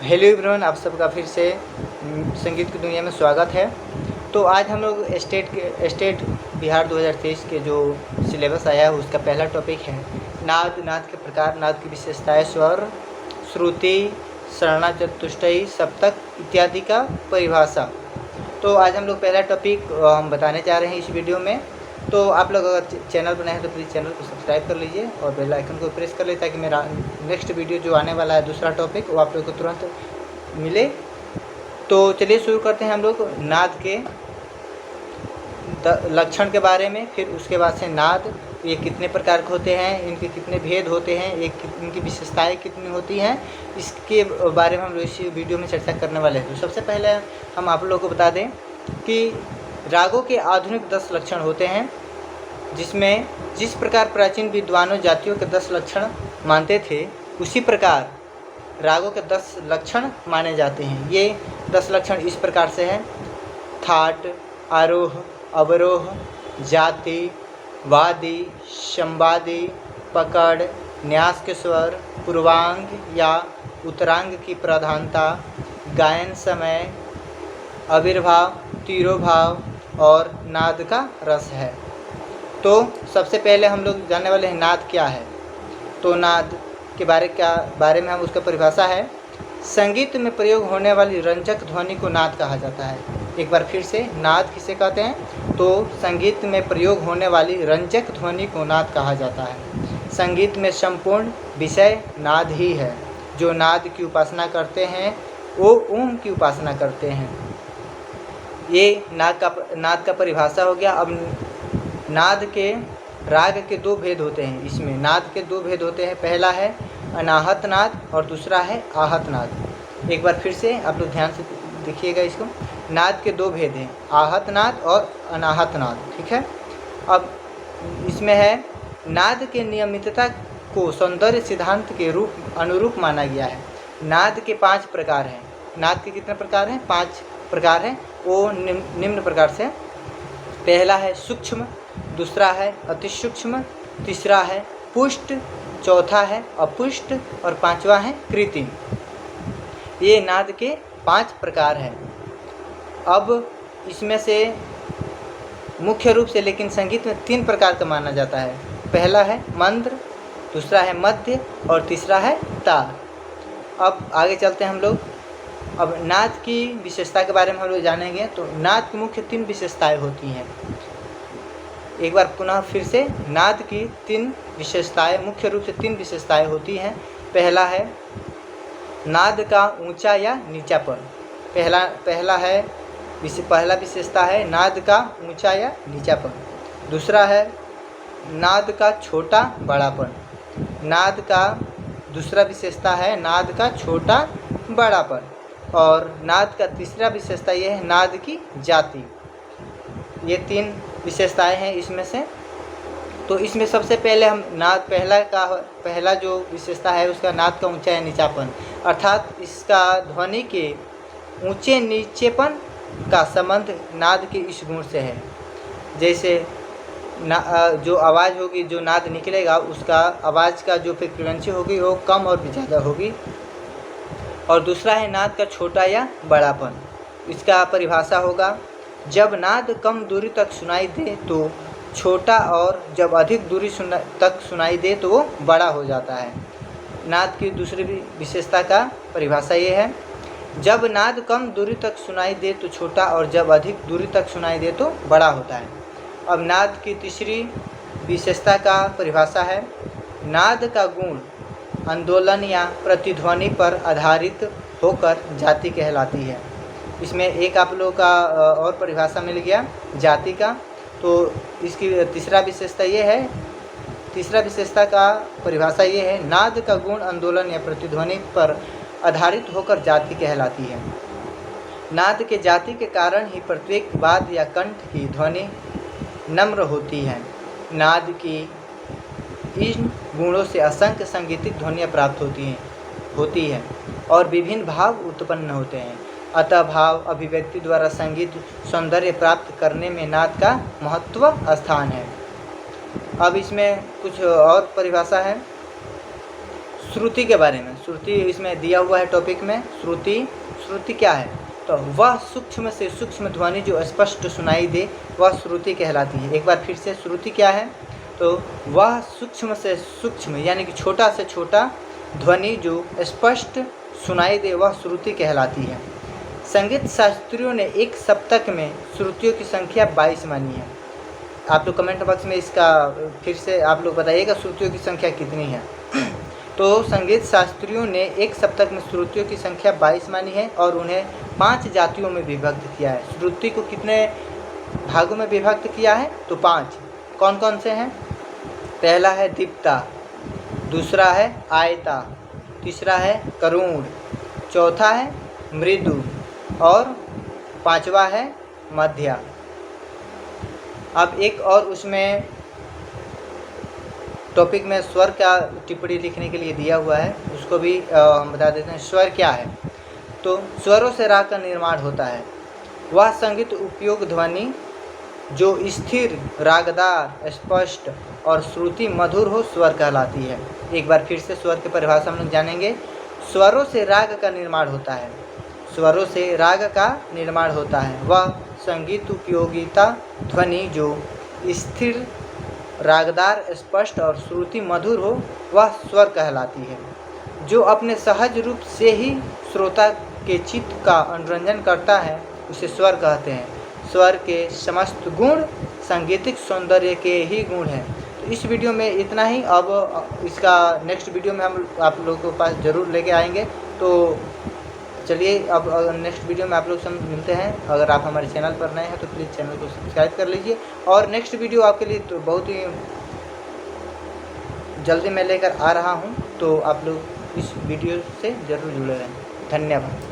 Hello everyone, आप सबका फिर से संगीत की दुनिया में स्वागत है। तो आज हम लोग स्टेट बिहार 2023 के जो सिलेबस आया है उसका पहला टॉपिक है नाद के प्रकार, नाद की विशेषताएं, स्वर, श्रुति, सरना, चतुष्टयी, सप्तक इत्यादि का परिभाषा। तो आज हम लोग पहला टॉपिक हम बताने जा रहे हैं इस वीडियो में। तो आप लोग अगर चैनल पर नए हैं तो प्लीज़ चैनल को सब्सक्राइब कर लीजिए और बेल आइकन को प्रेस कर लीजिए ताकि मेरा नेक्स्ट वीडियो जो आने वाला है दूसरा टॉपिक वो आप लोग को तुरंत मिले। तो चलिए शुरू करते हैं हम लोग नाद के लक्षण के बारे में, फिर उसके बाद से नाद ये कितने प्रकार के होते हैं, इनके कितने भेद होते हैं, इनकी विशेषताएं कितनी होती हैं, इसके बारे में हम लोग इस वीडियो में चर्चा करने वाले हैं। तो सबसे पहले हम आप लोगों को बता दें कि रागों के आधुनिक 10 लक्षण होते हैं, जिसमें जिस प्रकार प्राचीन विद्वानों जातियों के 10 लक्षण मानते थे उसी प्रकार रागों के 10 लक्षण माने जाते हैं। ये 10 लक्षण इस प्रकार से हैं: थाट, आरोह, अवरोह, जाति, वादी, संवादी, पकड़, न्यास के स्वर, पूर्वांग या उत्तरांग की प्रधानता, गायन समय, आविर्भाव, तिरोभाव और नाद का रस है। तो सबसे पहले हम लोग जानने वाले हैं नाद क्या है। तो नाद के बारे में हम उसका परिभाषा है: संगीत में प्रयोग होने वाली रंजक ध्वनि को नाद कहा जाता है। एक बार फिर से, नाद किसे कहते हैं? तो संगीत में प्रयोग होने वाली रंजक ध्वनि को नाद कहा जाता है। संगीत में संपूर्ण विषय नाद ही है। जो नाद की उपासना करते हैं वो ओम की उपासना करते हैं। ये नाद का परिभाषा हो गया। अब नाद के राग के 2 भेद होते हैं। इसमें नाद के 2 भेद होते हैं। पहला है अनाहत नाद और दूसरा है आहत नाद। एक बार फिर से आप लोग ध्यान से देखिएगा इसको। नाद के 2 भेद हैं, आहत नाद और अनाहत नाद। ठीक है। अब इसमें है नाद के नियमितता को सौंदर्य सिद्धांत के अनुरूप माना गया है। नाद के 5 प्रकार हैं। नाद के कितने प्रकार हैं? 5 प्रकार हैं। वो निम्न प्रकार से: पहला है सूक्ष्म, दूसरा है अति सूक्ष्म, तीसरा है पुष्ट, चौथा है अपुष्ट और पांचवा है कृत्रिम। ये नाद के 5 प्रकार हैं। अब इसमें से मुख्य रूप से लेकिन संगीत में 3 प्रकार का माना जाता है। पहला है मंद्र, दूसरा है मध्य और तीसरा है ताल। अब आगे चलते हैं हम लोग। अब नाद की विशेषता के बारे में हम लोग जानेंगे। तो नाद की मुख्य 3 विशेषताएं होती हैं। एक बार पुनः फिर से, नाद की 3 विशेषताएं, मुख्य रूप से 3 विशेषताएं होती हैं। पहला है नाद का ऊंचा या नीचापन। पहला विशेषता है नाद का ऊंचा या नीचापन। दूसरा है नाद का छोटा बड़ापन। दूसरा विशेषता है नाद का छोटा बड़ापन। और नाद का तीसरा विशेषता यह है नाद की जाति। ये 3 विशेषताएं हैं इसमें से। तो इसमें सबसे पहले हम पहला जो विशेषता है उसका नाद का ऊंचा या नीचापन, अर्थात इसका ध्वनि के ऊंचे नीचेपन का संबंध नाद के इस गुण से है। जैसे जो आवाज़ होगी, जो नाद निकलेगा, उसका आवाज़ का जो फ्रीक्वेंसी होगी वो कम और भी ज़्यादा होगी। और दूसरा है नाद का छोटा या बड़ापन। इसका परिभाषा होगा: जब नाद कम दूरी तक सुनाई दे तो छोटा और जब अधिक दूरी तक सुनाई दे तो वो बड़ा हो जाता है। नाद की दूसरी विशेषता का परिभाषा ये है: जब नाद कम दूरी तक सुनाई दे तो छोटा और जब अधिक दूरी तक सुनाई दे तो बड़ा होता है। अब नाद की तीसरी विशेषता का परिभाषा है: नाद का गुण आंदोलन या प्रतिध्वनि पर आधारित होकर जाति कहलाती है। इसमें एक आप लोगों का और परिभाषा मिल गया जाति का। तो इसकी तीसरा विशेषता का परिभाषा ये है: नाद का गुण आंदोलन या प्रतिध्वनि पर आधारित होकर जाति कहलाती है। नाद के जाति के कारण ही प्रत्येक वाद या कंठ की ध्वनि नम्र होती है। नाद की इन गुणों से असंख्य सांगीतिक ध्वनियाँ प्राप्त होती है और विभिन्न भाव उत्पन्न होते हैं। अतः भाव अभिव्यक्ति द्वारा संगीत सौंदर्य प्राप्त करने में नाद का महत्व स्थान है। अब इसमें कुछ और परिभाषा है: श्रुति के बारे में। श्रुति इसमें दिया हुआ है टॉपिक में। श्रुति, श्रुति क्या है? तो वह सूक्ष्म से सूक्ष्म ध्वनि जो स्पष्ट सुनाई दे वह श्रुति कहलाती है। एक बार फिर से, श्रुति क्या है? तो वह सूक्ष्म से सूक्ष्म यानी कि छोटा से छोटा ध्वनि जो स्पष्ट सुनाई दे वह श्रुति कहलाती है। संगीत शास्त्रियों ने एक सप्तक में श्रुतियों की संख्या 22 मानी है। आप लोग कमेंट बॉक्स में इसका फिर से आप लोग बताइएगा श्रुतियों की संख्या कितनी है। तो संगीत शास्त्रियों ने एक सप्तक में श्रुतियों की संख्या 22 मानी है और उन्हें 5 जातियों में विभक्त किया है। श्रुति को कितने भागों में विभक्त किया है? तो 5। कौन कौन से हैं? पहला है दीप्ता, दूसरा है आयता, तीसरा है करुण, चौथा है मृदु और 5वां है मध्या। अब एक और उसमें टॉपिक में स्वर का टिप्पणी लिखने के लिए दिया हुआ है, उसको भी हम बता देते हैं। स्वर क्या है? तो स्वरों से राग का निर्माण होता है। वह संगीत उपयोग ध्वनि जो स्थिर, रागदार, स्पष्ट और श्रुति मधुर हो स्वर कहलाती है। एक बार फिर से स्वर की परिभाषा हम लोग जानेंगे। स्वरों से राग का निर्माण होता है। स्वरों से राग का निर्माण होता है। वह संगीत उपयोगिता ध्वनि जो स्थिर, रागदार, स्पष्ट और श्रुति मधुर हो वह स्वर कहलाती है। जो अपने सहज रूप से ही श्रोता के चित्त का मनोरंजन करता है उसे स्वर कहते हैं। स्वर के समस्त गुण सांगीतिक सौंदर्य के ही गुण हैं। तो इस वीडियो में इतना ही। अब इसका नेक्स्ट वीडियो में हम आप लोगों के पास ज़रूर लेके आएंगे। तो चलिए अब नेक्स्ट वीडियो में आप लोग से मिलते हैं। अगर आप हमारे चैनल पर नए हैं तो प्लीज़ चैनल को सब्सक्राइब कर लीजिए। और नेक्स्ट वीडियो आपके लिए तो बहुत ही जल्दी मैं लेकर आ रहा हूं, तो आप लोग इस वीडियो से ज़रूर जुड़े रहें। धन्यवाद।